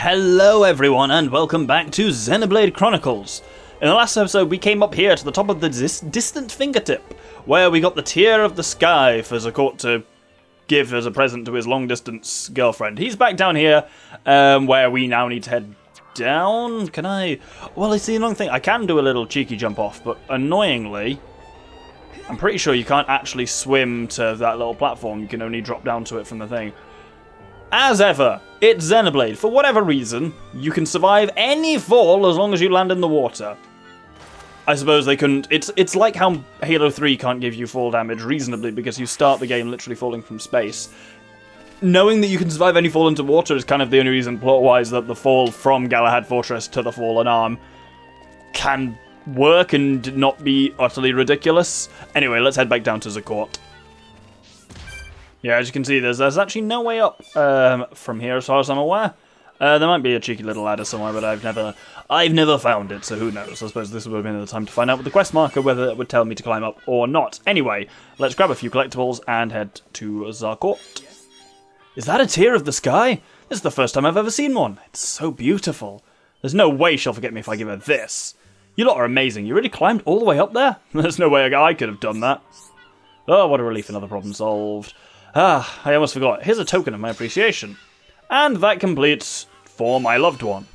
Hello everyone and welcome back to Xenoblade Chronicles. In the last episode we came up here to the top of the distant fingertip, where we got the Tear of the Sky for Zakot to give as a present to his long-distance girlfriend. He's back down here, where we now need to head down. Can I? Well, it's the annoying thing. I can do a little cheeky jump off, but annoyingly, I'm pretty sure you can't actually swim to that little platform. You can only drop down to it from the thing. As ever, it's Xenoblade. For whatever reason, you can survive any fall as long as you land in the water. I suppose they couldn't... It's like how Halo 3 can't give you fall damage reasonably because you start the game literally falling from space. Knowing that you can survive any fall into water is kind of the only reason, plot-wise, that the fall from Galahad Fortress to the Fallen Arm can work and not be utterly ridiculous. Anyway, let's head back down to Zakot. Yeah, as you can see, there's actually no way up from here, as far as I'm aware. There might be a cheeky little ladder somewhere, but I've never found it, so who knows? I suppose this would have been the time to find out with the quest marker whether it would tell me to climb up or not. Anyway, let's grab a few collectibles and head to Zakot. Is that a Tear of the Sky? This is the first time I've ever seen one. It's so beautiful. There's no way she'll forget me if I give her this. You lot are amazing. You really climbed all the way up there? There's no way I could have done that. Oh, what a relief, another problem solved. Ah, I almost forgot. Here's a token of my appreciation. And that completes For My Loved One.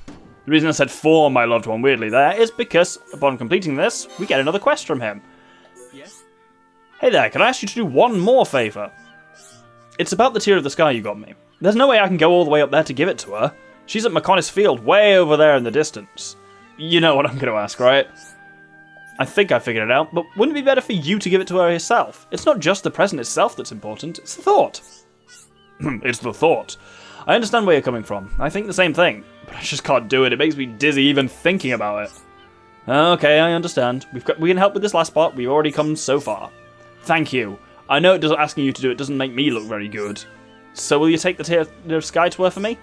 The reason I said For My Loved One weirdly there is because upon completing this, we get another quest from him. Yes? Hey there, can I ask you to do one more favour? It's about the Tear of the Sky you got me. There's no way I can go all the way up there to give it to her. She's at Mechon Field, way over there in the distance. You know what I'm going to ask, right? I think I figured it out, but wouldn't it be better for you to give it to her yourself? It's not just the present itself that's important, it's the thought. It's the thought. I understand where you're coming from. I think the same thing, but I just can't do it. It makes me dizzy even thinking about it. Okay, I understand. We can help with this last part. We've already come so far. Thank you. I know asking you to do it doesn't make me look very good. So will you take the Tear of Sky to her for me?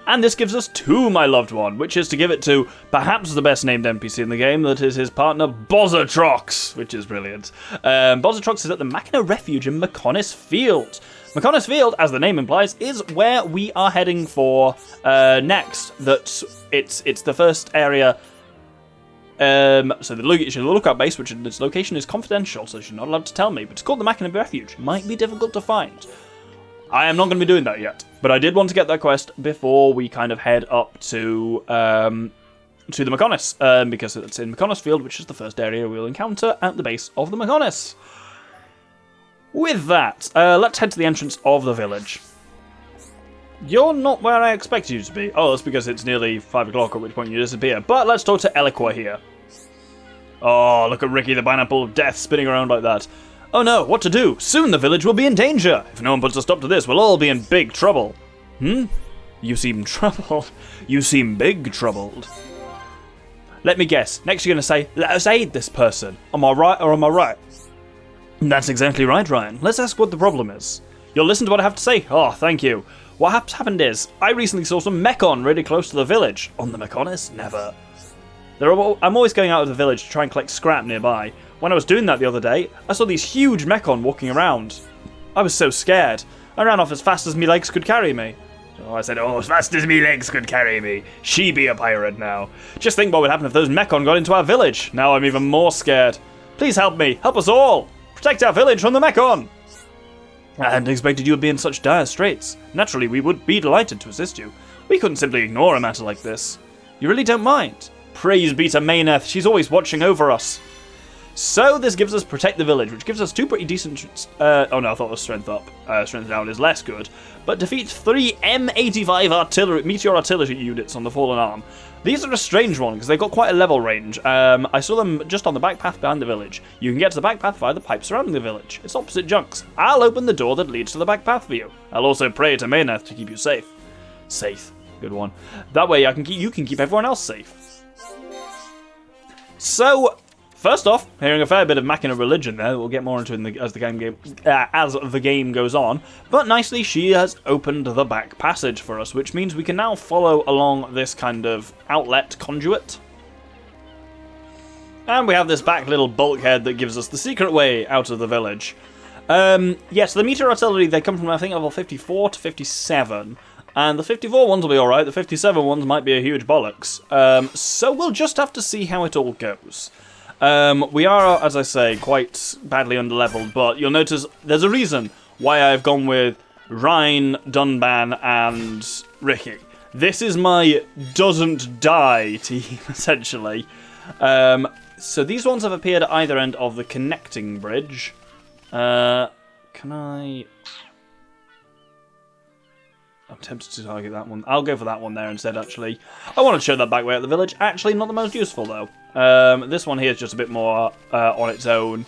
And this gives us To My Loved One, which is to give it to perhaps the best named NPC in the game, that is his partner Bozatrox, which is brilliant. Bozatrox is at the Machina Refuge in Mechon Field. Mechon Field, as the name implies, is where we are heading for next. That it's the first area. So the lookout base, which its location is confidential, so she's not allowed to tell me, but it's called the Machina Refuge. Might be difficult to find. I am not going to be doing that yet, but I did want to get that quest before we kind of head up to the Mechonis, because it's in Mechon Field, which is the first area we'll encounter at the base of the Mechonis. With that, let's head to the entrance of the village. You're not where I expected you to be. Oh, that's because it's nearly 5 o'clock, at which point you disappear. But let's talk to Eliqua here. Oh, look at Ricky, the pineapple of death, spinning around like that. Oh no, what to do? Soon the village will be in danger. If no one puts a stop to this, we'll all be in big trouble. You seem troubled. You seem big troubled. Let me guess. Next you're going to say, let us aid this person. Am I right or am I right? That's exactly right, Ryan. Let's ask what the problem is. You'll listen to what I have to say? Oh, thank you. What happened is, I recently saw some Mechon really close to the village. On the Mechonis? Never. I'm always going out of the village to try and collect scrap nearby. When I was doing that the other day, I saw these huge Mechon walking around. I was so scared. I ran off as fast as me legs could carry me. So I said, as fast as me legs could carry me. She be a pirate now. Just think what would happen if those Mechon got into our village. Now I'm even more scared. Please help me. Help us all. Protect our village from the Mechon. I hadn't expected you would be in such dire straits. Naturally, we would be delighted to assist you. We couldn't simply ignore a matter like this. You really don't mind? Praise be to Mayneth. She's always watching over us. So this gives us Protect the Village, which gives us 2 pretty decent... oh no, I thought it was Strength Up. Strength Down is less good. But defeat 3 M85 Meteor Artillery units on the Fallen Arm. These are a strange one, because they've got quite a level range. I saw them just on the back path behind the village. You can get to the back path via the pipe surrounding the village. It's opposite Junks. I'll open the door that leads to the back path for you. I'll also pray to Mayneth to keep you safe. Safe. Good one. That way you can keep everyone else safe. So... First off, hearing a fair bit of Machina religion there. We'll get more into it as the game goes on. But nicely, she has opened the back passage for us, which means we can now follow along this kind of outlet conduit. And we have this back little bulkhead that gives us the secret way out of the village. Yes, the meteor artillery, they come from, I think, level 54 to 57. And the 54 ones will be alright, the 57 ones might be a huge bollocks. So we'll just have to see how it all goes. We are, as I say, quite badly underleveled, but you'll notice there's a reason why I've gone with Ryan, Dunban, and Ricky. This is my doesn't die team, essentially. So these ones have appeared at either end of the connecting bridge. Can I... I'm tempted to target that one. I'll go for that one there instead, actually. I want to show that back way at the village. Actually, not the most useful, though. This one here is just a bit more on its own.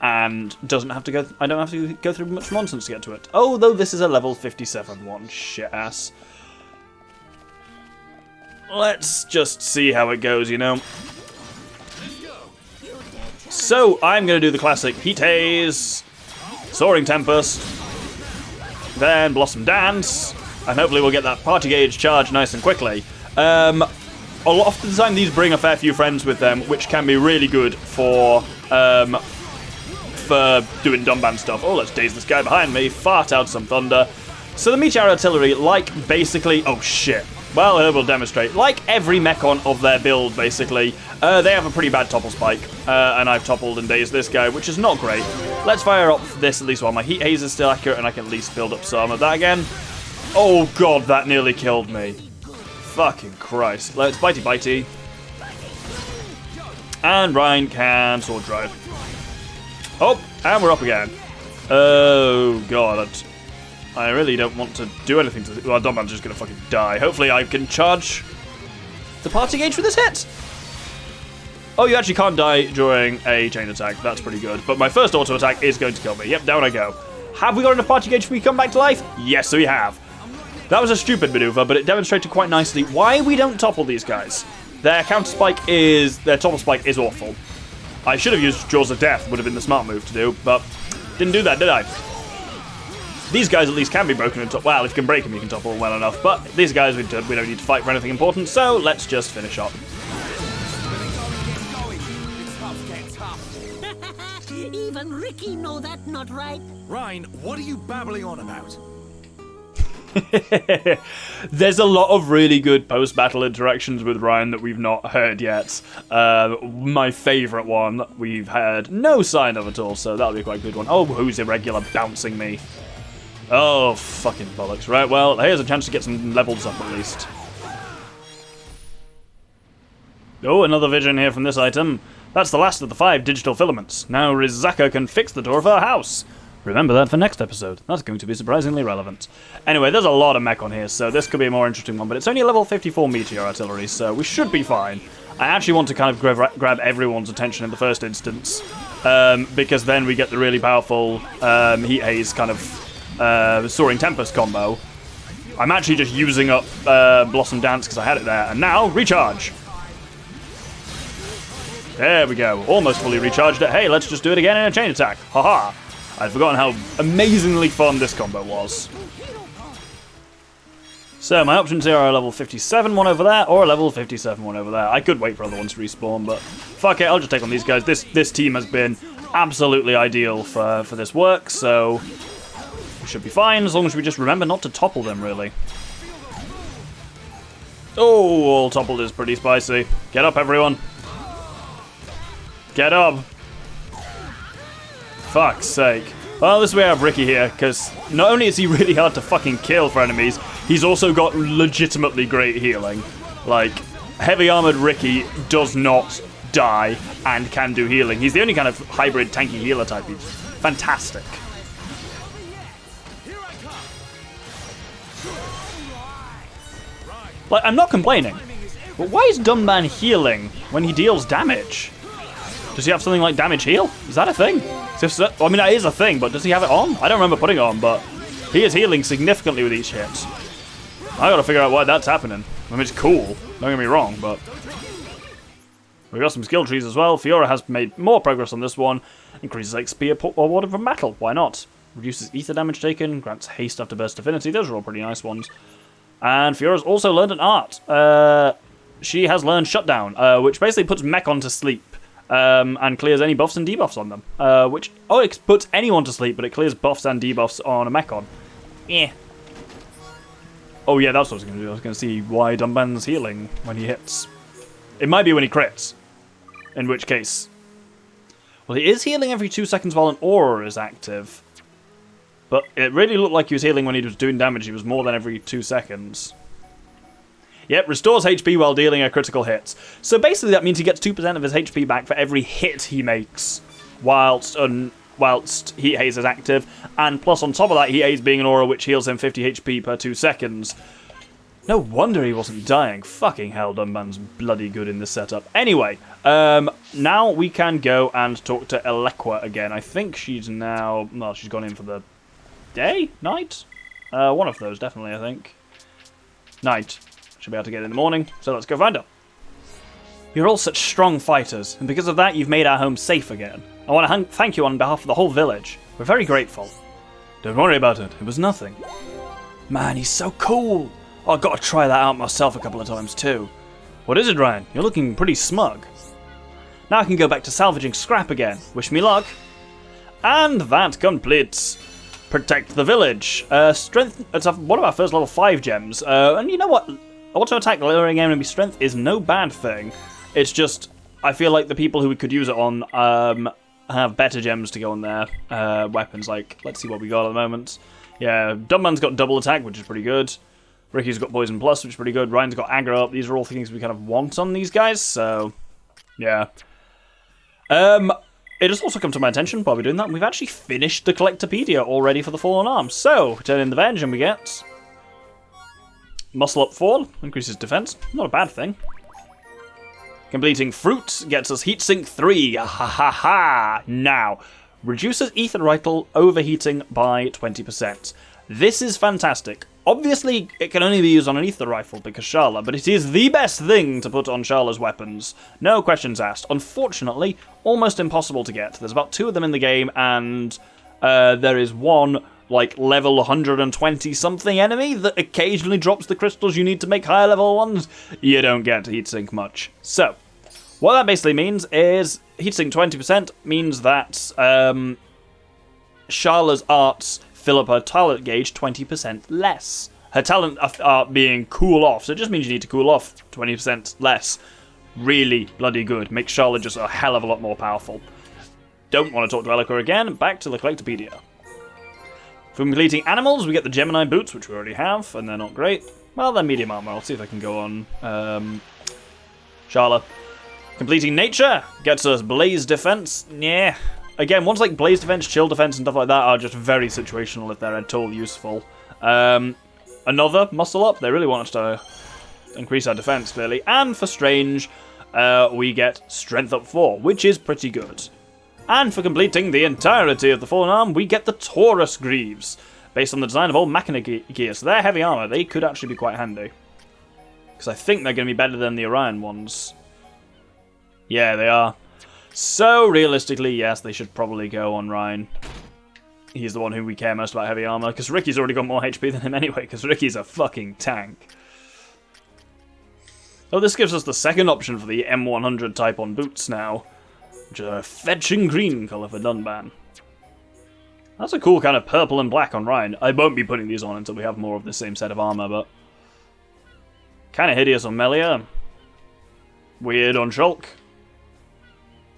And doesn't have to go... I don't have to go through much nonsense to get to it. Oh, though this is a level 57 one. Shit ass. Let's just see how it goes, you know. So, I'm going to do the classic Heat Haze, Soaring Tempest, then Blossom Dance, and hopefully we'll get that party gauge charged nice and quickly. A lot of the time these bring a fair few friends with them, which can be really good for doing Dunban stuff. Oh, let's daze this guy behind me, fart out some thunder. So the Meteor Artillery, like basically... Oh, shit. Well, I will demonstrate. Like every Mechon of their build, basically, they have a pretty bad topple spike, and I've toppled and dazed this guy, which is not great. Let's fire up this at least while my Heat Haze is still accurate, and I can at least build up some of that again. Oh god, that nearly killed me. Fucking Christ. Let's bitey bitey. And Ryan can sword drive. Oh, and we're up again. Oh god. I really don't want to do anything to... Well, Dunban's just going to fucking die. Hopefully I can charge the party gauge for this hit. Oh, you actually can't die during a chain attack. That's pretty good. But my first auto attack is going to kill me. Yep, down I go. Have we got enough party gauge for me to come back to life? Yes, we have. That was a stupid maneuver, but it demonstrated quite nicely why we don't topple these guys. Their counter spike is... Their topple spike is awful. I should have used Jaws of Death. Would have been the smart move to do, but didn't do that, did I? These guys at least can be broken and topple. Well, if you can break them, you can topple them well enough. But these guys, we don't need to fight for anything important, so let's just finish up. Even Ricky know that not right. Ryan, what are you babbling on about? There's a lot of really good post-battle interactions with Ryan that we've not heard yet. My favourite one we've had no sign of at all, so that'll be quite a good one. Oh, who's irregular bouncing me? Oh, fucking bollocks. Right, well, here's a chance to get some levels up at least. Oh, another vision here from this item. That's the last of the 5 digital filaments. Now Rizaka can fix the door of her house. Remember that for next episode. That's going to be surprisingly relevant. Anyway, there's a lot of mech on here, so this could be a more interesting one, but it's only a level 54 Meteor Artillery, so we should be fine. I actually want to kind of grab everyone's attention in the first instance, because then we get the really powerful Heat Haze kind of Soaring Tempest combo. I'm actually just using up Blossom Dance because I had it there, and now recharge. There we go, almost fully recharged it. Hey, let's just do it again in a chain attack. Haha. I'd forgotten how amazingly fun this combo was. So my options here are a level 57 one over there, or a level 57 one over there. I could wait for other ones to respawn, but fuck it, I'll just take on these guys. This team has been absolutely ideal for this work, so we should be fine, as long as we just remember not to topple them, really. Oh, all toppled is pretty spicy. Get up, everyone. Get up. Fuck's sake. Well, this is where I have Ricky here, because not only is he really hard to fucking kill for enemies, he's also got legitimately great healing. Like, heavy armored Ricky does not die and can do healing. He's the only kind of hybrid tanky healer type. He's fantastic. Like, I'm not complaining, but why is Dunban healing when he deals damage? Does he have something like damage heal? Is that a thing? I mean, that is a thing, but does he have it on? I don't remember putting it on, but he is healing significantly with each hit. I gotta figure out why that's happening. I mean, it's cool, don't get me wrong, but... We got some skill trees as well. Fiora has made more progress on this one. Increases XP awarded from battle, why not? Reduces ether damage taken, grants haste after burst affinity. Those are all pretty nice ones. And Fiora's also learned an art. She has learned Shutdown, which basically puts Mechon to sleep. And clears any buffs and debuffs on them. It puts anyone to sleep, but it clears buffs and debuffs on a Mechon. Yeah. Oh yeah, that's what I was going to do. I was going to see why Dunban's healing when he hits. It might be when he crits. In which case... Well, he is healing every 2 seconds while an aura is active. But it really looked like he was healing when he was doing damage. He was more than every 2 seconds. Yep, restores HP while dealing a critical hit. So basically that means he gets 2% of his HP back for every hit he makes whilst he haze is active. And plus on top of that, he haze being an aura which heals him 50 HP per 2 seconds. No wonder he wasn't dying. Fucking hell, Dunban's bloody good in this setup. Anyway, now we can go and talk to Elequa again. I think she's now... Well, she's gone in for the day? Night? One of those, definitely, I think. Night. Should be able to get in the morning, so let's go find her. You're all such strong fighters, and because of that, you've made our home safe again. I want to thank you on behalf of the whole village. We're very grateful. Don't worry about it. It was nothing. Man, he's so cool. Oh, I've got to try that out myself a couple of times too. What is it, Ryan? You're looking pretty smug. Now I can go back to salvaging scrap again. Wish me luck. And that completes Protect the Village. Strength. It's one of our first level 5 gems. And you know what? Auto attack lowering enemy strength is no bad thing. It's just I feel like the people who we could use it on have better gems to go on their weapons. Like, let's see what we got at the moment. Yeah, Dunban's got double attack, which is pretty good. Ricky's got Poison Plus, which is pretty good. Ryan's got Aggro up. These are all things we kind of want on these guys, so yeah. It has also come to my attention while we're doing that, we've actually finished the Collectopedia already for the Fallen Arms. So, turn in the veg and we get Muscle Up 4, increases defense. Not a bad thing. Completing Fruit gets us Heatsink 3. Ha ha ha! Now, reduces ether rifle overheating by 20%. This is fantastic. Obviously, it can only be used on an ether rifle because Sharla, but it is the best thing to put on Sharla's weapons. No questions asked. Unfortunately, almost impossible to get. There's about 2 of them in the game, and there is one, like, level 120-something enemy that occasionally drops the crystals you need to make higher level ones. You don't get heatsink much. So, what that basically means is heatsink 20% means that Sharla's arts fill up her talent gauge 20% less. Her talent are being cool off, so it just means you need to cool off 20% less. Really bloody good. Makes Sharla just a hell of a lot more powerful. Don't want to talk to Elequa again. Back to the Collectopedia. For completing animals, we get the Gemini Boots, which we already have, and they're not great. Well, they're medium armor. I'll see if I can go on Sharla. Completing nature gets us Blaze Defense. Yeah. Again, ones like Blaze Defense, Chill Defense, and stuff like that are just very situational if they're at all useful. Another Muscle Up. They really want us to increase our defense, clearly. And for Strange, we get Strength Up 4, which is pretty good. And for completing the entirety of the Fallen Arm, we get the Taurus Greaves, based on the design of old Machina gear. So they're heavy armor. They could actually be quite handy. Because I think they're going to be better than the Orion ones. Yeah, they are. So, realistically, yes, they should probably go on Ryan. He's the one who we care most about heavy armor, because Ricky's already got more HP than him anyway, because Ricky's a fucking tank. Oh, this gives us the second option for the M100 type on boots now, which is a fetching green colour for Dunban. That's a cool kind of purple and black on Ryan. I won't be putting these on until we have more of the same set of armor, but kind of hideous on Melia. Weird on Shulk.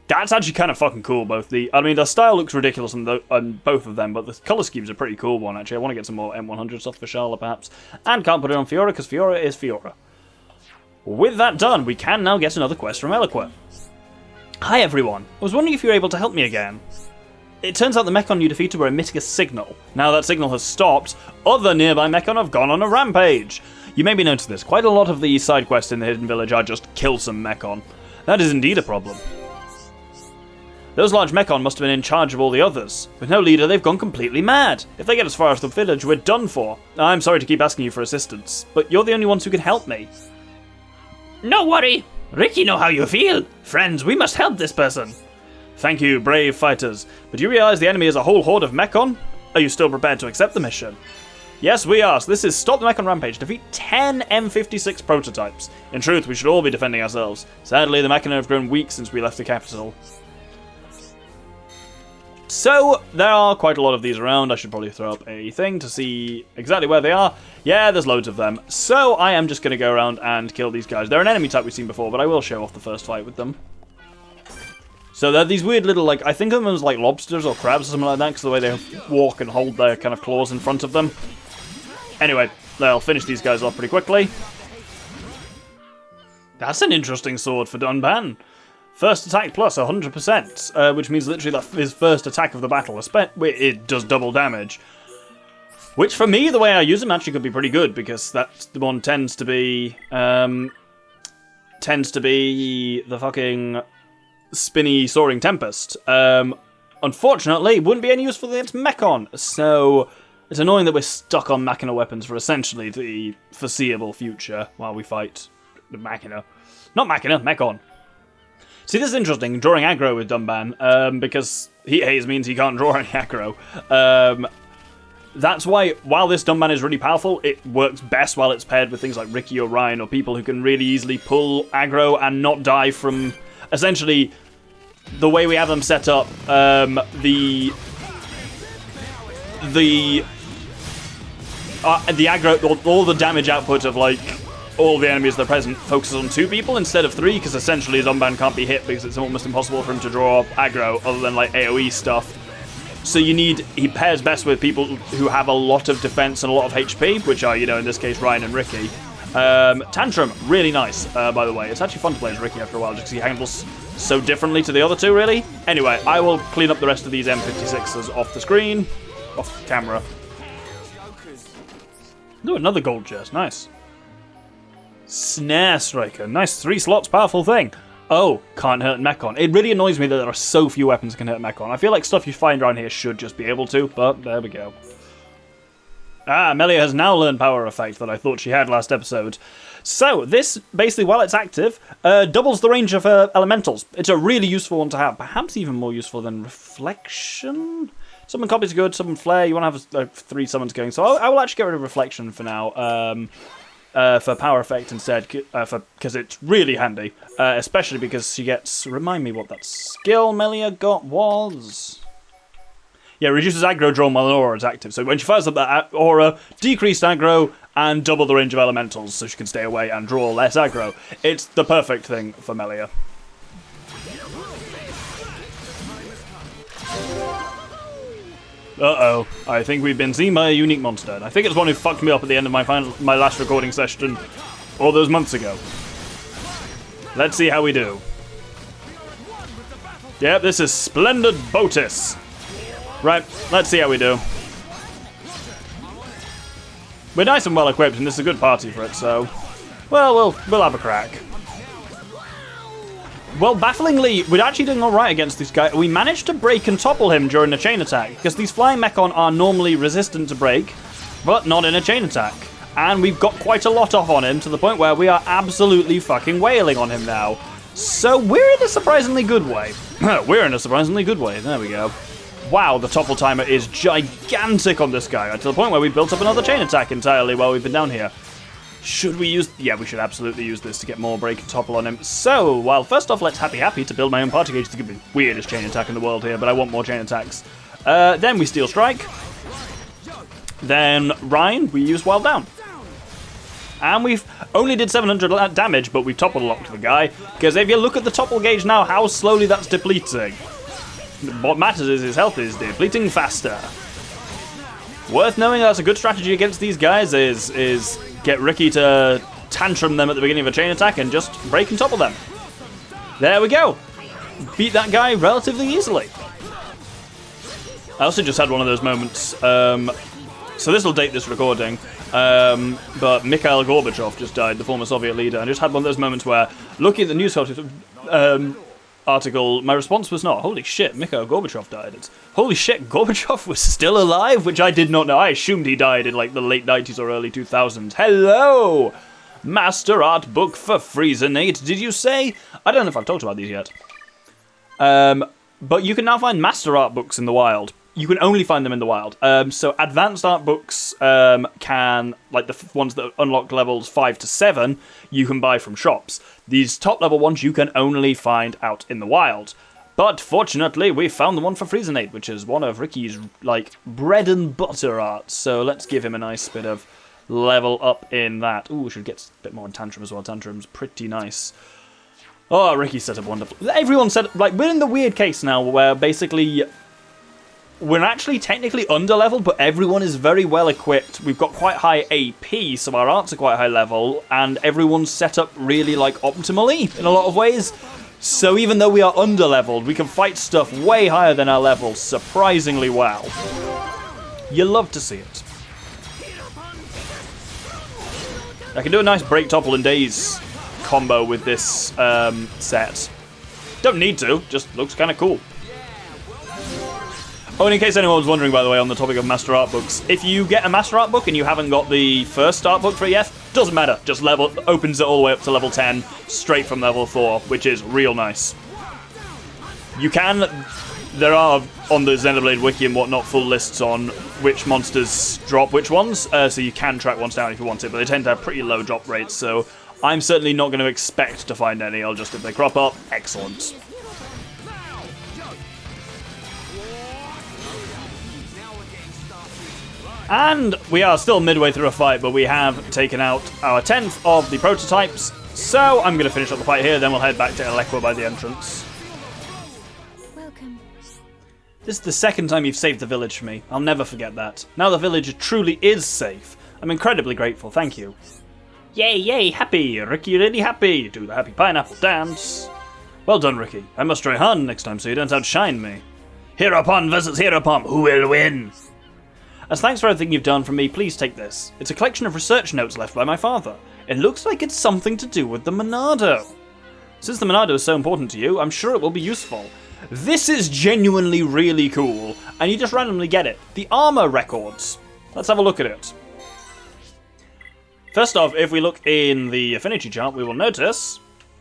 That's actually kind of fucking cool, I mean, the style looks ridiculous on both of them, but the colour scheme's a pretty cool one, actually. I want to get some more M100 stuff for Sharla, perhaps. And can't put it on Fiora, because Fiora is Fiora. With that done, we can now get another quest from Elequa. Hi, everyone. I was wondering if you were able to help me again. It turns out the Mechon you defeated were emitting a signal. Now that signal has stopped, other nearby Mechon have gone on a rampage. You maybe noticed this. Quite a lot of the side quests in the Hidden Village are just kill some Mechon. That is indeed a problem. Those large Mechon must have been in charge of all the others. With no leader, they've gone completely mad. If they get as far as the village, we're done for. I'm sorry to keep asking you for assistance, but you're the only ones who can help me. No worry. Ricky know how you feel. Friends, we must help this person. Thank you, brave fighters. But do you realize the enemy is a whole horde of Mechon? Are you still prepared to accept the mission? Yes, we are. So this is Stop the Mechon Rampage. Defeat 10 M56 prototypes. In truth, we should all be defending ourselves. Sadly, the Mechon have grown weak since we left the capital. So, there are quite a lot of these around. I should probably throw up a thing to see exactly where they are. Yeah, there's loads of them. So, I am just going to go around and kill these guys. They're an enemy type we've seen before, but I will show off the first fight with them. So, they're these weird little, like, I think of them as like lobsters or crabs or something like that, because the way they walk and hold their kind of claws in front of them. Anyway, they'll finish these guys off pretty quickly. That's an interesting sword for Dunban. First attack plus 100%, which means literally that his first attack of the battle, it does double damage. Which for me, the way I use him actually could be pretty good, because that one tends to be the fucking spinny soaring tempest. Unfortunately, wouldn't be any useful against Mechon, so it's annoying that we're stuck on Machina weapons for essentially the foreseeable future while we fight the Machina. Not Machina, Mechon. See, this is interesting, drawing aggro with Dunban, because Heat Haze means he can't draw any aggro. That's why, while this Dunban is really powerful, it works best while it's paired with things like Ricky or Ryan, or people who can really easily pull aggro and not die from, essentially, the way we have them set up, the aggro, all the damage output of, like, all the enemies that are present focuses on 2 people instead of 3, because essentially Dunban can't be hit because it's almost impossible for him to draw aggro other than like AoE stuff. So he pairs best with people who have a lot of defense and a lot of HP, which are, in this case, Ryan and Ricky. Tantrum, really nice, by the way. It's actually fun to play as Ricky after a while, just because he handles so differently to the other 2, really. Anyway, I will clean up the rest of these M56s off the screen, off the camera. Ooh, another gold chest, nice. Snare Striker. Nice 3 slots, powerful thing. Oh, can't hurt Mechon. It really annoys me that there are so few weapons that can hurt Mechon. I feel like stuff you find around here should just be able to, but there we go. Ah, Melia has now learned Power Effect that I thought she had last episode. So, this, basically, while it's active, doubles the range of her elementals. It's a really useful one to have. Perhaps even more useful than Reflection? Summon Copy's good, Summon Flare. You want to have 3 summons going. So I will actually get rid of Reflection for now. For Power Effect instead, because it's really handy, especially because she gets, remind me what that skill Melia got was? Yeah, reduces aggro drawn while an aura is active, so when she fires up that aura, decreased aggro and double the range of elementals, so she can stay away and draw less aggro. It's the perfect thing for Melia. Uh-oh, I think we've been seen by a unique monster, and I think it's one who fucked me up at the end of my last recording session all those months ago. Let's see how we do. Yep, this is Splendid Botis. Right, let's see how we do. We're nice and well equipped, and this is a good party for it, so... Well, we'll have a crack. Well, bafflingly, we're actually doing alright against this guy. We managed to break and topple him during a chain attack, because these flying Mechon are normally resistant to break, but not in a chain attack. And we've got quite a lot off on him, to the point where we are absolutely fucking wailing on him now. So we're in a surprisingly good way. We're in a surprisingly good way, there we go. Wow, the topple timer is gigantic on this guy, to the point where we built up another chain attack entirely while we've been down here. Should we use... Yeah, we should absolutely use this to get more break and topple on him. So, well, first off, let's happy to build my own party gauge. It's going to be the weirdest chain attack in the world here, but I want more chain attacks. Then we Steel Strike. Then Ryan, we use Wild Down. And we've only did 700 damage, but we've toppled a lot to the guy. Because if you look at the topple gauge now, how slowly that's depleting. What matters is his health is depleting faster. Worth knowing that's a good strategy against these guys is get Ricky to tantrum them at the beginning of a chain attack and just break and topple them. There we go. Beat that guy relatively easily. I also just had one of those moments. So this will date this recording. But Mikhail Gorbachev just died, the former Soviet leader. I just had one of those moments where, looking at the news article, my response was not, holy shit, Mikhail Gorbachev died. It's, holy shit, Gorbachev was still alive? Which I did not know. I assumed he died in like the late 90s or early 2000s. Hello! Master Art book for Friesenate, did you say? I don't know if I've talked about these yet. But you can now find Master Art books in the wild. You can only find them in the wild. So advanced art books can, like the ones that unlock levels 5 to 7, you can buy from shops. These top level ones you can only find out in the wild. But fortunately, we found the one for Friesenate, which is one of Ricky's, like, bread and butter arts. So let's give him a nice bit of level up in that. Ooh, we should get a bit more in Tantrum as well. Tantrum's pretty nice. Oh, Ricky set up wonderful. Everyone said, like, we're in the weird case now where basically we're actually technically underleveled, but everyone is very well equipped. We've got quite high AP, so our arts are quite high level, and everyone's set up really, like, optimally in a lot of ways. So even though we are underleveled, we can fight stuff way higher than our level surprisingly well. You love to see it. I can do a nice break, topple, and daze combo with this set. Don't need to, just looks kind of cool. Oh, and in case anyone was wondering, by the way, on the topic of Master Art books, if you get a Master Art book and you haven't got the first art book for it yet, doesn't matter. Just opens it all the way up to level 10, straight from level 4, which is real nice. You can, there are, on the Xenoblade Wiki and whatnot, full lists on which monsters drop which ones, so you can track ones down if you want it, but they tend to have pretty low drop rates, so I'm certainly not going to expect to find any. I'll just, if they crop up, excellent. And we are still midway through a fight, but we have taken out our 10th of the prototypes. So I'm going to finish up the fight here, then we'll head back to Elequa by the entrance. Welcome. This is the second time you've saved the village for me. I'll never forget that. Now the village truly is safe. I'm incredibly grateful, thank you. Yay, yay, happy. Ricky really happy. Do the happy pineapple dance. Well done, Ricky. I must try hard next time so you don't outshine me. Hereupon versus hereupon, who will win? As thanks for everything you've done for me, please take this. It's a collection of research notes left by my father. It looks like it's something to do with the Monado. Since the Monado is so important to you, I'm sure it will be useful. This is genuinely really cool, and you just randomly get it. The armor records. Let's have a look at it. First off, if we look in the affinity chart, we will notice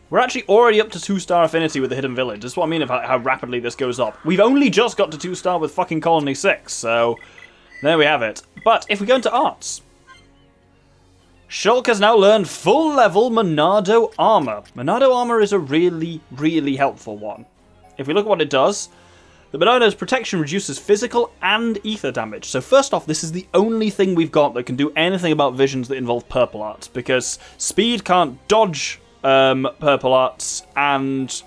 we're actually already up to 2-star affinity with the Hidden Village. That's what I mean about how rapidly this goes up. We've only just got to 2-star with fucking Colony 6, so there we have it. But if we go into arts, Shulk has now learned full-level Monado Armor. Monado Armor is a really, really helpful one. If we look at what it does, the Monado's protection reduces physical and ether damage. So first off, this is the only thing we've got that can do anything about visions that involve purple arts, because speed can't dodge purple arts, and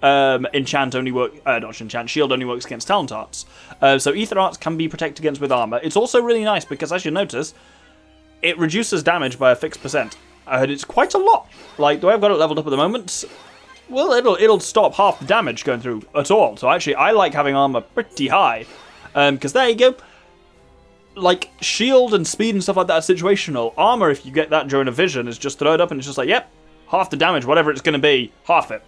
enchant only work, not enchant, shield only works against talent arts. So ether arts can be protected against with armor. It's also really nice because, as you notice, it reduces damage by a fixed percent. And it's quite a lot. Like, the way I've got it leveled up at the moment, well, it'll stop half the damage going through at all. So actually, I like having armor pretty high. Because there you go. Like, shield and speed and stuff like that are situational. Armor, if you get that during a vision, is just throw it up and it's just like, yep, half the damage, whatever it's going to be, half it.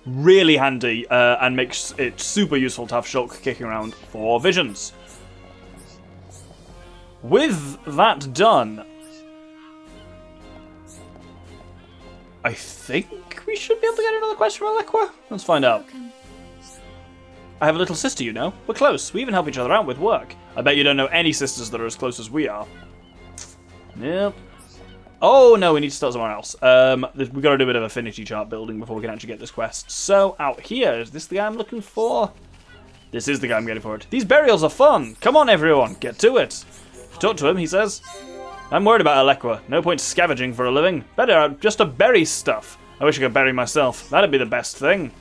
Really handy, and makes it super useful to have Shulk kicking around for visions. With that done, I think we should be able to get another quest from Elequa. Let's find out. I have a little sister, you know. We're close. We even help each other out with work. I bet you don't know any sisters that are as close as we are. Yep. Oh, no, we need to start somewhere else. We've got to do a bit of affinity chart building before we can actually get this quest. So, out here, is this the guy I'm looking for? This is the guy I'm getting for it. These burials are fun. Come on, everyone, get to it. Talk to him, he says. I'm worried about Elequa. No point scavenging for a living. Better just to bury stuff. I wish I could bury myself. That'd be the best thing.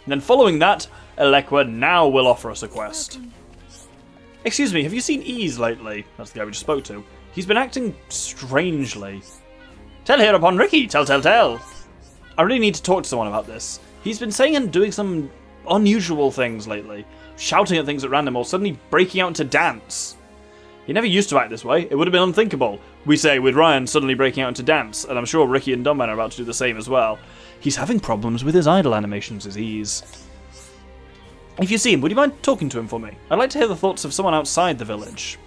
And then following that, Elequa now will offer us a quest. Excuse me, have you seen Ease lately? That's the guy we just spoke to. He's been acting strangely. Tell hereupon Ricky, tell. I really need to talk to someone about this. He's been saying and doing some unusual things lately. Shouting at things at random or suddenly breaking out into dance. He never used to act this way. It would have been unthinkable. We say with Ryan suddenly breaking out into dance, and I'm sure Ricky and Dumban are about to do the same as well. He's having problems with his idle animations as Ease. If you see him, would you mind talking to him for me? I'd like to hear the thoughts of someone outside the village.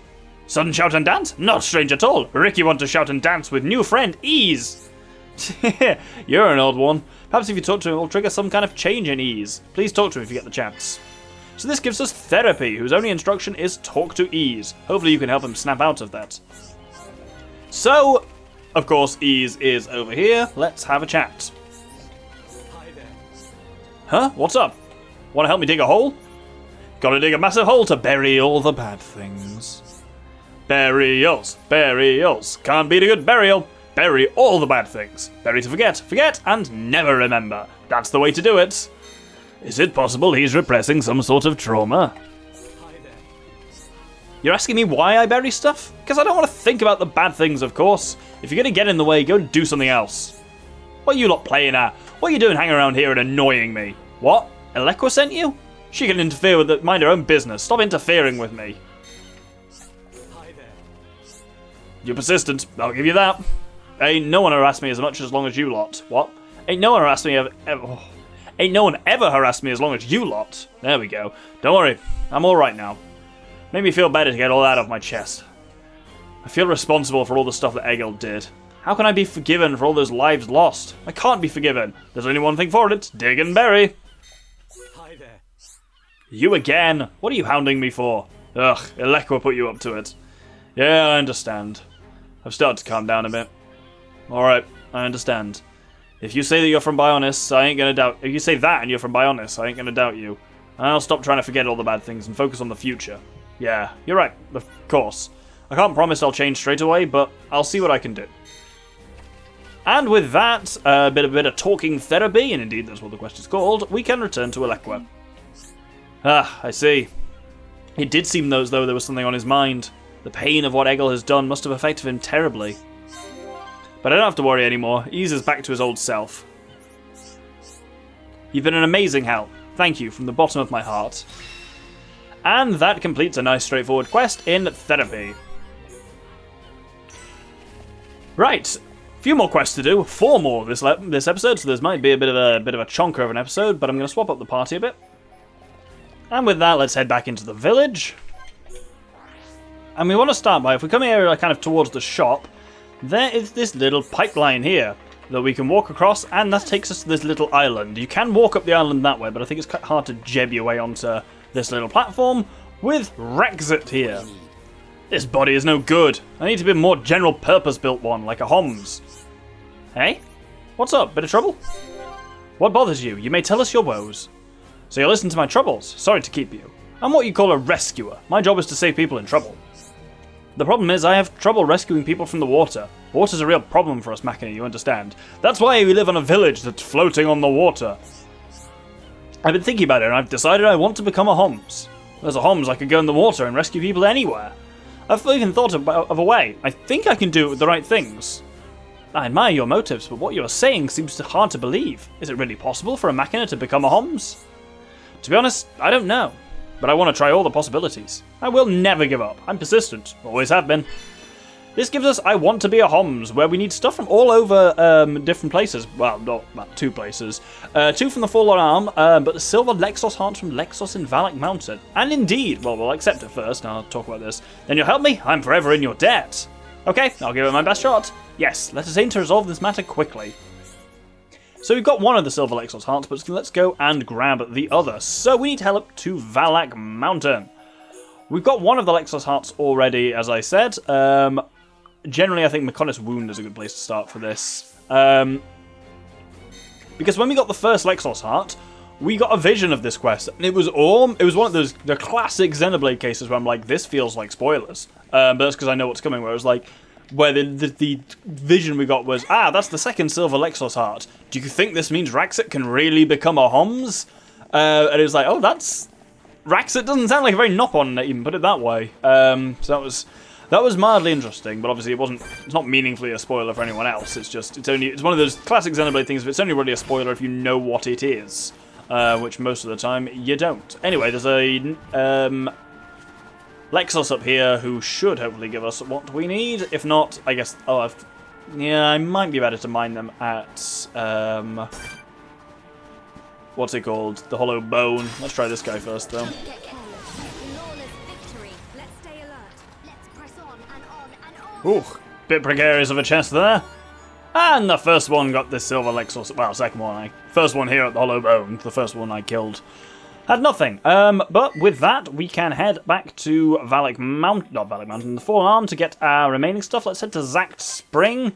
Sudden shout and dance? Not strange at all. Ricky wants to shout and dance with new friend Ease. You're an old one. Perhaps if you talk to him, it will trigger some kind of change in Ease. Please talk to him if you get the chance. So this gives us Therapy, whose only instruction is talk to Ease. Hopefully you can help him snap out of that. So, of course, Ease is over here. Let's have a chat. Hi there. Huh? What's up? Want to help me dig a hole? Gotta dig a massive hole to bury all the bad things. Burials, burials. Can't beat a good burial. Bury all the bad things. Bury to forget, forget, and never remember. That's the way to do it. Is it possible he's repressing some sort of trauma? You're asking me why I bury stuff? Because I don't want to think about the bad things, of course. If you're going to get in the way, go do something else. What are you lot playing at? What are you doing hanging around here and annoying me? What? Elecqua sent you? She can interfere with it, mind her own business. Stop interfering with me. You're persistent, I'll give you that. Ain't no one harassed me as much as long as you lot. What? Ain't no one harassed me Ain't no one ever harassed me as long as you lot. There we go. Don't worry, I'm alright now. Made me feel better to get all that off my chest. I feel responsible for all the stuff that Egil did. How can I be forgiven for all those lives lost? I can't be forgiven. There's only one thing for it. Dig and bury. Hi there. You again? What are you hounding me for? Ugh, Elecqua put you up to it. Yeah, I understand. I've started to calm down a bit. Alright, I understand. If you say that you're from Bionis, I ain't gonna doubt. If you say that and you're from Bionis, I ain't gonna doubt you. I'll stop trying to forget all the bad things and focus on the future. Yeah, you're right, of course. I can't promise I'll change straight away, but I'll see what I can do. And with that, a bit of talking therapy, and indeed that's what the quest is called, we can return to Elecqua. Ah, I see. It did seem as though there was something on his mind. The pain of what Egil has done must have affected him terribly. But I don't have to worry anymore. Ys is back to his old self. You've been an amazing help. Thank you from the bottom of my heart. And that completes a nice straightforward quest in therapy. Right, a few more quests to do. 4 more this episode, so this might be a bit of a chonker of an episode, but I'm going to swap up the party a bit. And with that, let's head back into the village. And we want to start by, if we come here kind of towards the shop, there is this little pipeline here that we can walk across, and that takes us to this little island. You can walk up the island that way, but I think it's quite hard to jeb your way onto this little platform with Rexit here. This body is no good. I need to be a more general purpose built one, like a Homs. Hey? What's up? Bit of trouble? What bothers you? You may tell us your woes. So you listen to my troubles. Sorry to keep you. I'm what you call a rescuer. My job is to save people in trouble. The problem is I have trouble rescuing people from the water. Water's a real problem for us, Machina, you understand. That's why we live on a village that's floating on the water. I've been thinking about it and I've decided I want to become a Homs. As a Homs, I could go in the water and rescue people anywhere. I've even thought of a way. I think I can do it with the right things. I admire your motives, but what you're saying seems hard to believe. Is it really possible for a Machina to become a Homs? To be honest, I don't know. But I want to try all the possibilities. I will never give up. I'm persistent. Always have been. This gives us I Want to Be a Homs, where we need stuff from all over different places. Well, not 2 places. 2 from the Fallen Arm, but the Silver Lexos Hearts from Lexos in Valak Mountain. And indeed, well, we'll accept it first, and I'll talk about this. Then you'll help me? I'm forever in your debt. Okay, I'll give it my best shot. Yes, let us aim to resolve this matter quickly. So we've got one of the Silver Lexos Hearts, but let's go and grab the other. So we need to head up to Valak Mountain. We've got one of the Lexos Hearts already, as I said. Generally, I think Mechonis Wound is a good place to start for this. Because when we got the first Lexos Heart, we got a vision of this quest, and it was one of the classic Xenoblade cases where I'm like, this feels like spoilers. But that's because I know what's coming, where it was like, where the vision we got was, that's the second Silver Lexos Heart. Do you think this means Raxit can really become a Homs? And it was like, oh, that's... Raxit doesn't sound like a very Nopon, even put it that way. So that was mildly interesting, but obviously it's not meaningfully a spoiler for anyone else. It's one of those classic Xenoblade things, but it's only really a spoiler if you know what it is. Which most of the time you don't. Anyway, there's a Lexos up here who should hopefully give us what we need. If not, I guess I might be better to mine them at what's it called? The Hollow Bone. Let's try this guy first though. Ooh, bit precarious of a chest there. And the first one got this Silver Lexos. Well, second one. First one here at the Hollow Bone. The first one I killed had nothing. But with that, we can head back to Valak Mountain. Not Valak Mountain, the Fallen Arm to get our remaining stuff. Let's head to Zacht Spring.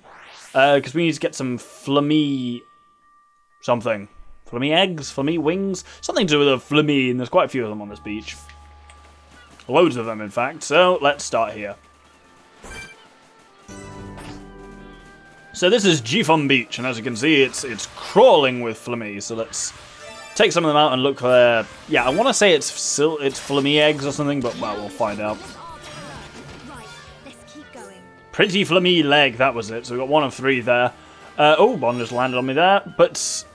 Because we need to get some Flammy something. Flummy eggs, flummy wings, something to do with a flummy, and there's quite a few of them on this beach. Loads of them, in fact, so let's start here. So this is Gifon Beach, and as you can see, it's crawling with flummy, so let's take some of them out and look for, yeah, I want to say it's flummy eggs or something, but, well, we'll find out. Right, let's keep going. Pretty flummy leg, that was it, so we got 1 of 3 there. Oh, one just landed on me there, but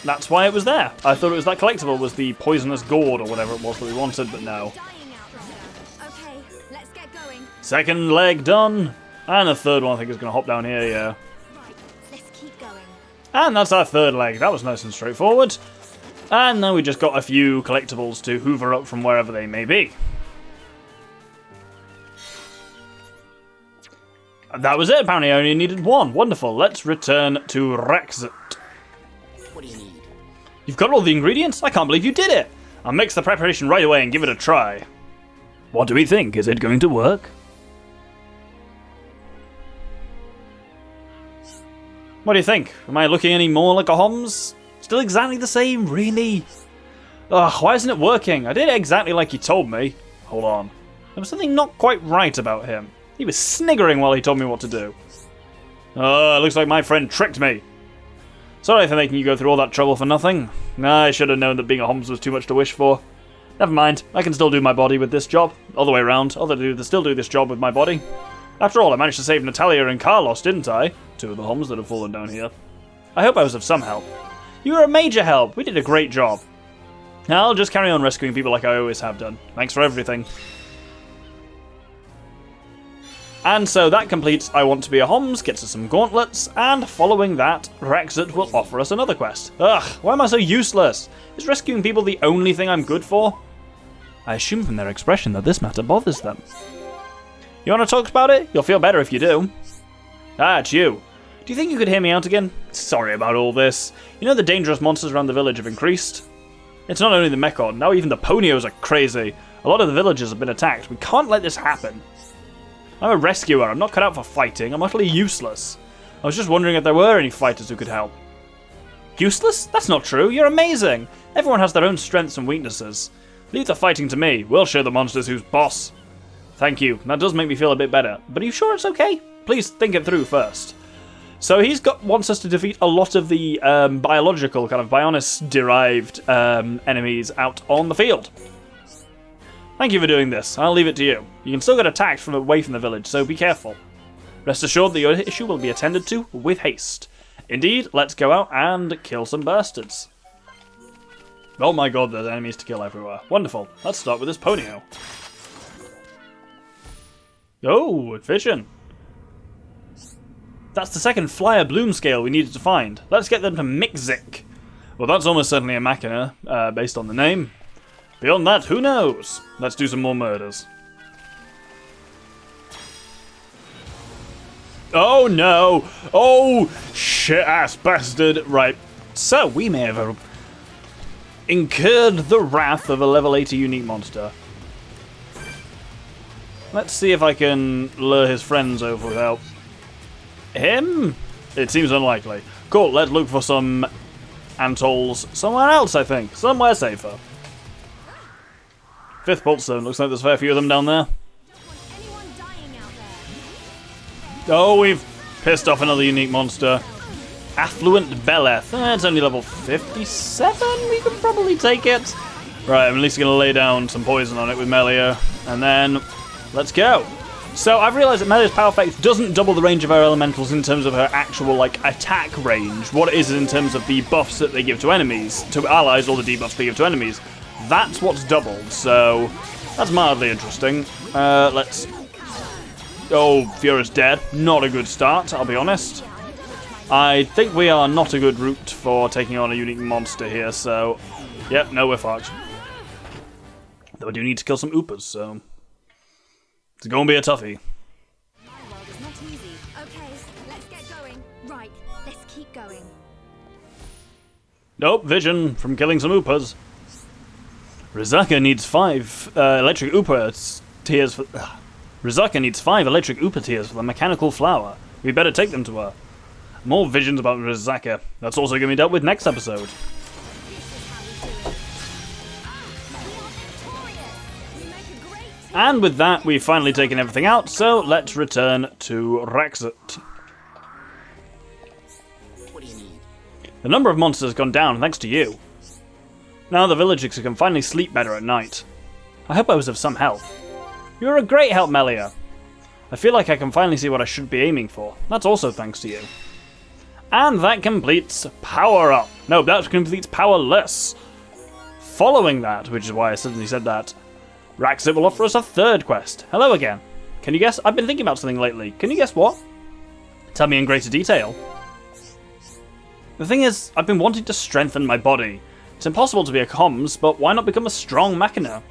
that's why it was there. I thought it was that collectible was the poisonous gourd or whatever it was that we wanted, but no. Dying out there. Okay, let's get going. Second leg done, and a third one I think is going to hop down here, yeah. Right, let's keep going. And that's our third leg. That was nice and straightforward. And now we just got a few collectibles to hoover up from wherever they may be. And that was it. Apparently I only needed 1. Wonderful. Let's return to Rexit. What do you need? You've got all the ingredients? I can't believe you did it. I'll mix the preparation right away and give it a try. What do we think? Is it going to work? What do you think? Am I looking any more like a Homs? Still exactly the same, really? Ugh, why isn't it working? I did it exactly like you told me. Hold on. There was something not quite right about him. He was sniggering while he told me what to do. Looks like my friend tricked me. Sorry for making you go through all that trouble for nothing. I should have known that being a Homs was too much to wish for. Never mind, I can still do my body with this job. All the way around, I'll still do this job with my body. After all, I managed to save Natalia and Carlos, didn't I? 2 of the Homs that have fallen down here. I hope I was of some help. You were a major help. We did a great job. I'll just carry on rescuing people like I always have done. Thanks for everything. And so that completes I Want to Be a Homs, gets us some gauntlets, and following that, Rexit will offer us another quest. Ugh, why am I so useless? Is rescuing people the only thing I'm good for? I assume from their expression that this matter bothers them. You want to talk about it? You'll feel better if you do. Ah, it's you. Do you think you could hear me out again? Sorry about all this. You know the dangerous monsters around the village have increased? It's not only the Mechon, now even the Ponios are crazy. A lot of the villages have been attacked. We can't let this happen. I'm a rescuer. I'm not cut out for fighting. I'm utterly useless. I was just wondering if there were any fighters who could help. Useless? That's not true. You're amazing. Everyone has their own strengths and weaknesses. Leave the fighting to me. We'll show the monsters who's boss. Thank you. That does make me feel a bit better. But are you sure it's okay? Please think it through first. So wants us to defeat a lot of the biological, kind of Bionis-derived enemies out on the field. Thank you for doing this. I'll leave it to you. You can still get attacked from away from the village, so be careful. Rest assured that your issue will be attended to with haste. Indeed, let's go out and kill some bastards. Oh my god, there's enemies to kill everywhere. Wonderful. Let's start with this Ponyo. Oh, vision. That's the second flyer bloom scale we needed to find. Let's get them to Mixzik. Well, that's almost certainly a Machina, based on the name. Beyond that, who knows? Let's do some more murders. Oh no! Oh, shit-ass bastard! Right, so we may have incurred the wrath of a level 80 unique monster. Let's see if I can lure his friends over without him. It seems unlikely. Cool, let's look for some Antols somewhere else, I think. Somewhere safer. 5th Pulse Zone. Looks like there's a fair few of them down there. Anyone dying out there? Oh, we've pissed off another unique monster. Affluent Beleth. It's only level 57. We can probably take it. Right, I'm at least going to lay down some poison on it with Melia. And then, let's go. So I've realised that Melia's power effect doesn't double the range of her elementals in terms of her actual, like, attack range. What it is in terms of the buffs that they give to enemies, to allies, or the debuffs they give to enemies. That's what's doubled, so that's mildly interesting. Let's... Oh, Fura's dead. Not a good start, I'll be honest. I think we are not a good route for taking on a unique monster here, so... Yep, no, we're fucked. Though I do need to kill some Oopas, so... It's gonna be a toughie. My world is not easy. Okay, let's get going. Right, let's keep going. Nope, vision from killing some Oopas. Rizaka needs 5 electric Oopa tears for... Rizaka needs 5 electric Oopa tears for the mechanical flower. We better take them to her. More visions about Rizaka. That's also going to be dealt with next episode. And with that, we've finally taken everything out, so let's return to Rexit. What do you need? The number of monsters has gone down thanks to you. Now the villagers can finally sleep better at night. I hope I was of some help. You were a great help, Melia. I feel like I can finally see what I should be aiming for. That's also thanks to you. And that completes Power Up. No, that completes Powerless. Following that, which is why I suddenly said that, Raxit will offer us a third quest. Hello again. Can you guess? I've been thinking about something lately. Can you guess what? Tell me in greater detail. The thing is, I've been wanting to strengthen my body. It's impossible to be a comms, but why not become a strong Machina?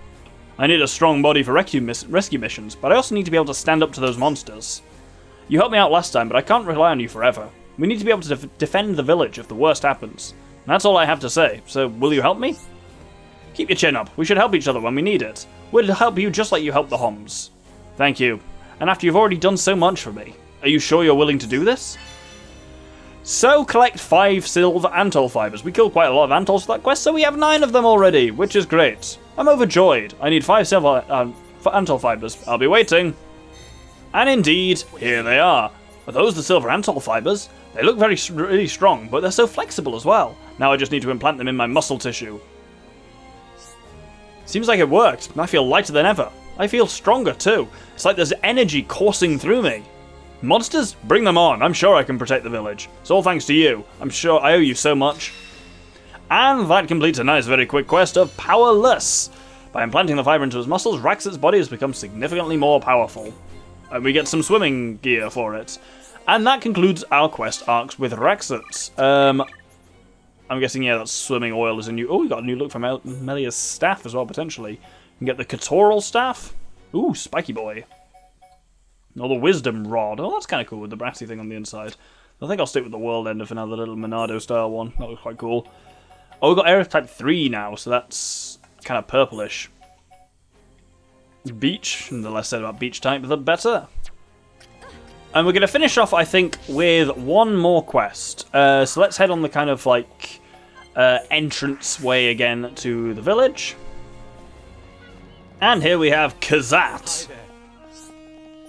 I need a strong body for rescue missions, but I also need to be able to stand up to those monsters. You helped me out last time, but I can't rely on you forever. We need to be able to defend the village if the worst happens. And that's all I have to say, so will you help me? Keep your chin up. We should help each other when we need it. We'll help you just like you helped the Homs. Thank you. And after you've already done so much for me, are you sure you're willing to do this? So collect 5 silver Antol fibers. We killed quite a lot of Antols for that quest, so we have 9 of them already, which is great. I'm overjoyed. I need 5 silver Antol fibers. I'll be waiting. And indeed, here they are. Are those the silver Antol fibers? They look really strong, but they're so flexible as well. Now I just need to implant them in my muscle tissue. Seems like it worked. I feel lighter than ever. I feel stronger too. It's like there's energy coursing through me. Monsters? Bring them on. I'm sure I can protect the village. It's all thanks to you. I'm sure I owe you so much. And that completes a nice, very quick quest of Powerless. By implanting the fiber into his muscles, Raxit's body has become significantly more powerful. And we get some swimming gear for it. And that concludes our quest arcs with Raxit. I'm guessing, yeah, that swimming oil is a new... Oh, we got a new look from Melia's staff as well, potentially. You can get the Katoral staff. Ooh, spiky boy. Or the wisdom rod. Oh, that's kind of cool with the brassy thing on the inside. I think I'll stick with the world ender for now, the little Monado style one. That looks quite cool. Oh, we've got Aerith type 3 now, so that's kind of purplish. Beach. And the less said about beach type, the better. And we're going to finish off, I think, with one more quest. So let's head on the kind of, like, entrance way again to the village. And here we have Kazat.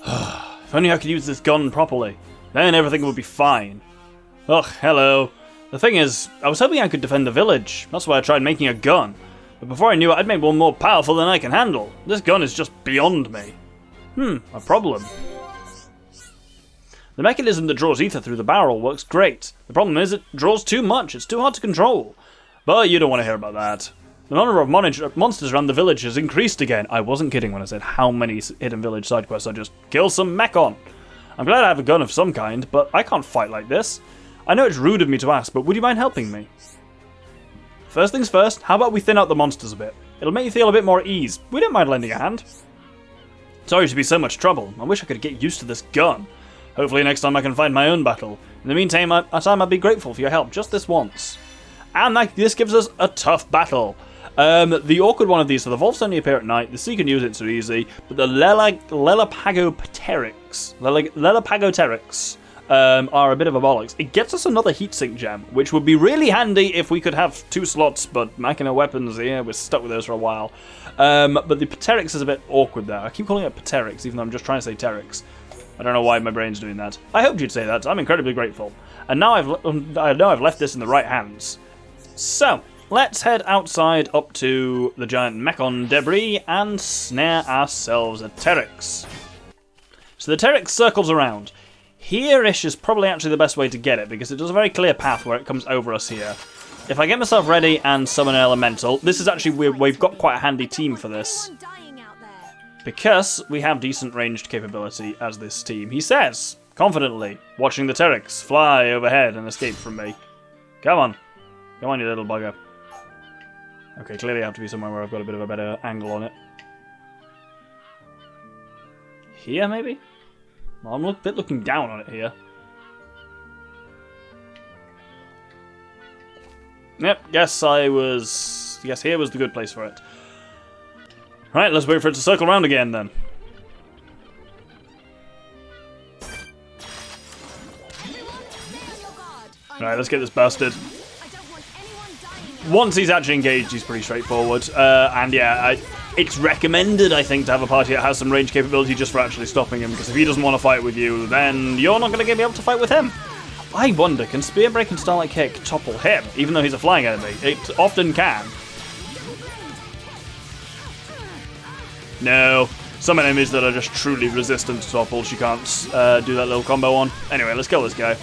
If only I could use this gun properly. Then everything would be fine. Ugh, hello. The thing is, I was hoping I could defend the village. That's why I tried making a gun. But before I knew it, I'd made one more powerful than I can handle. This gun is just beyond me. A problem. The mechanism that draws ether through the barrel works great. The problem is it draws too much. It's too hard to control. But you don't want to hear about that. The number of monsters around the village has increased again. I wasn't kidding when I said how many hidden village side quests I just kill some Mechon. I'm glad I have a gun of some kind, but I can't fight like this. I know it's rude of me to ask, but would you mind helping me? First things first, how about we thin out the monsters a bit? It'll make you feel a bit more at ease. We don't mind lending a hand. Sorry to be so much trouble. I wish I could get used to this gun. Hopefully next time I can find my own battle. In the meantime, I'd be grateful for your help just this once. And this gives us a tough battle. The awkward one of these, so the Volts only appear at night, the Sea can use it so easy, but the Lelapagopteryx are a bit of a bollocks. It gets us another heatsink gem, which would be really handy if we could have 2 slots, but Machina weapons, yeah, we're stuck with those for a while. But the Pteryx is a bit awkward there. I keep calling it Pteryx, even though I'm just trying to say Teryx. I don't know why my brain's doing that. I hoped you'd say that. I'm incredibly grateful. And now I know I've left this in the right hands. So, let's head outside up to the giant Mechon debris and snare ourselves a Teryx. So the Teryx circles around. Here-ish is probably actually the best way to get it, because it does a very clear path where it comes over us here. If I get myself ready and summon an elemental, this is actually, we've got quite a handy team for this. Because we have decent ranged capability as this team. He says, confidently, watching the Teryx fly overhead and escape from me. Come on. Come on, you little bugger. Okay, clearly I have to be somewhere where I've got a bit of a better angle on it. Here, maybe? Well, I'm a bit looking down on it here. Yep, guess here was the good place for it. Right, let's wait for it to circle around again then. Right, let's get this busted. Once he's actually engaged, he's pretty straightforward. And yeah, it's recommended, I think, to have a party that has some range capability just for actually stopping him, because if he doesn't want to fight with you, then you're not going to be able to fight with him. I wonder, can Spear Break and Starlight Kick topple him, even though he's a flying enemy? It often can. No. Some enemies that are just truly resistant to topple, she can't do that little combo on. Anyway, let's kill this guy.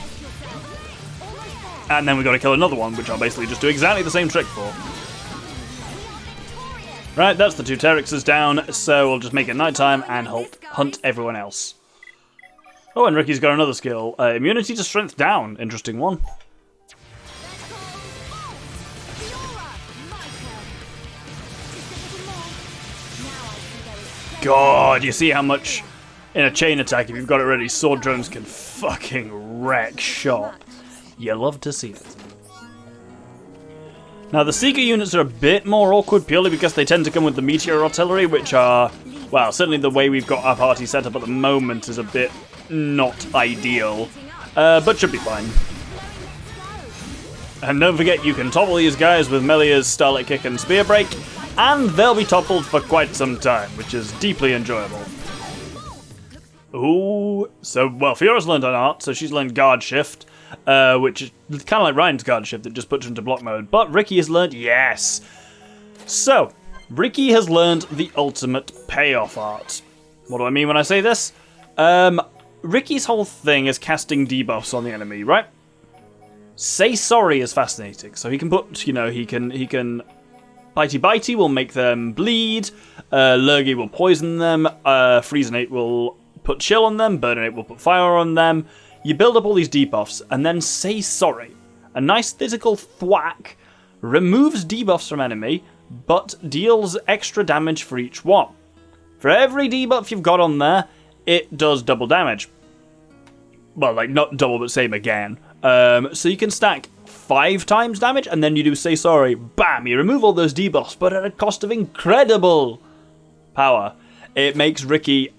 And then we got to kill another one, which I'll basically just do exactly the same trick for. Right, that's the 2 Terexes down, so we'll just make it nighttime and hunt everyone else. Oh, and Ricky's got another skill. Immunity to strength down. Interesting one. God, you see how much in a chain attack, if you've got it ready, sword drones can fucking wreck shop. You love to see it. Now, the Seeker units are a bit more awkward purely because they tend to come with the Meteor Artillery, which are, well, certainly the way we've got our party set up at the moment is a bit not ideal, but should be fine. And don't forget, you can topple these guys with Melia's Starlight Kick and Spear Break, and they'll be toppled for quite some time, which is deeply enjoyable. Ooh, so, well, Fiora's learned an art, so she's learned Guard Shift, which is kind of like Ryan's Guard Shift, that just puts her into block mode, but Ricky has learned, yes! So, Ricky has learned the ultimate payoff art. What do I mean when I say this? Ricky's whole thing is casting debuffs on the enemy, right? Say Sorry is fascinating, so he can put, you know, he can Bitey Bitey will make them bleed, Lurgy will poison them, Freezenate will put chill on them, Burninate will put fire on them. You build up all these debuffs, and then Say Sorry. A nice physical thwack removes debuffs from enemy, but deals extra damage for each one. For every debuff you've got on there, it does double damage. Well, like, not double, but same again. So you can stack 5 times damage, and then you do Say Sorry, bam, you remove all those debuffs, but at a cost of incredible power. It makes Ricky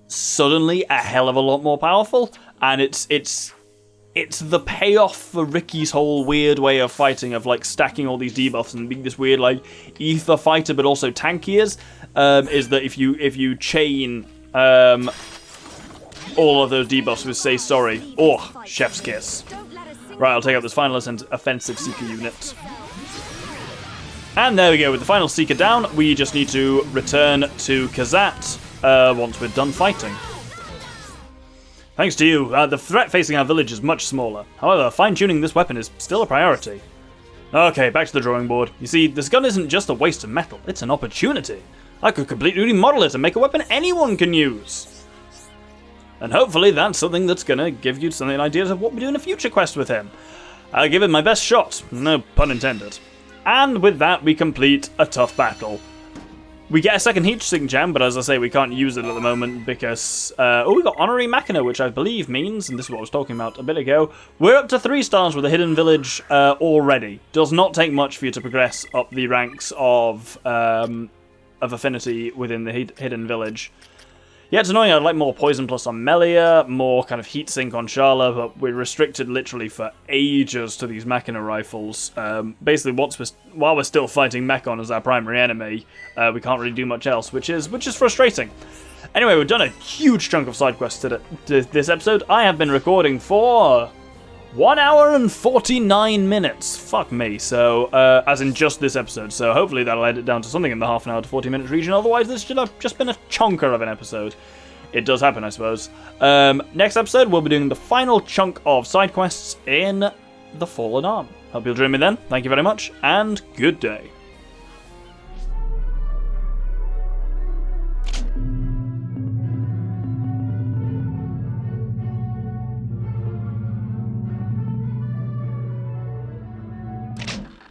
suddenly a hell of a lot more powerful, and it's the payoff for Ricky's whole weird way of fighting, of like stacking all these debuffs and being this weird like ether fighter, but also tankiers. Is that if you chain all of those debuffs with Say Sorry, oh, chef's kiss. Right, I'll take out this final offensive Seeker unit. And there we go, with the final Seeker down, we just need to return to Kazat once we're done fighting. Thanks to you, the threat facing our village is much smaller. However, fine-tuning this weapon is still a priority. Okay, back to the drawing board. You see, this gun isn't just a waste of metal, it's an opportunity. I could completely remodel it and make a weapon anyone can use. And hopefully that's something that's going to give you some ideas of what we do in a future quest with him. I'll give it my best shot, no pun intended. And with that, we complete a tough battle. We get a second heat sink gem, but as I say, we can't use it at the moment because... we got Honorary Machina, which I believe means, and this is what I was talking about a bit ago, we're up to 3 stars with the Hidden Village already. Does not take much for you to progress up the ranks of affinity within the Hidden Village. Yeah, it's annoying. I'd like more Poison Plus on Melia, more kind of Heat Sink on Sharla, but we're restricted literally for ages to these Machina rifles. Basically, while we're still fighting Mechon as our primary enemy, we can't really do much else, which is frustrating. Anyway, we've done a huge chunk of side quests to this episode. I have been recording for 1 hour and 49 minutes. Fuck me. So, as in just this episode. So hopefully that'll edit down to something in the half an hour to 40 minutes region. Otherwise, this should have just been a chonker of an episode. It does happen, I suppose. Next episode, we'll be doing the final chunk of side quests in the Fallen Arm. Hope you'll join me then. Thank you very much, and good day.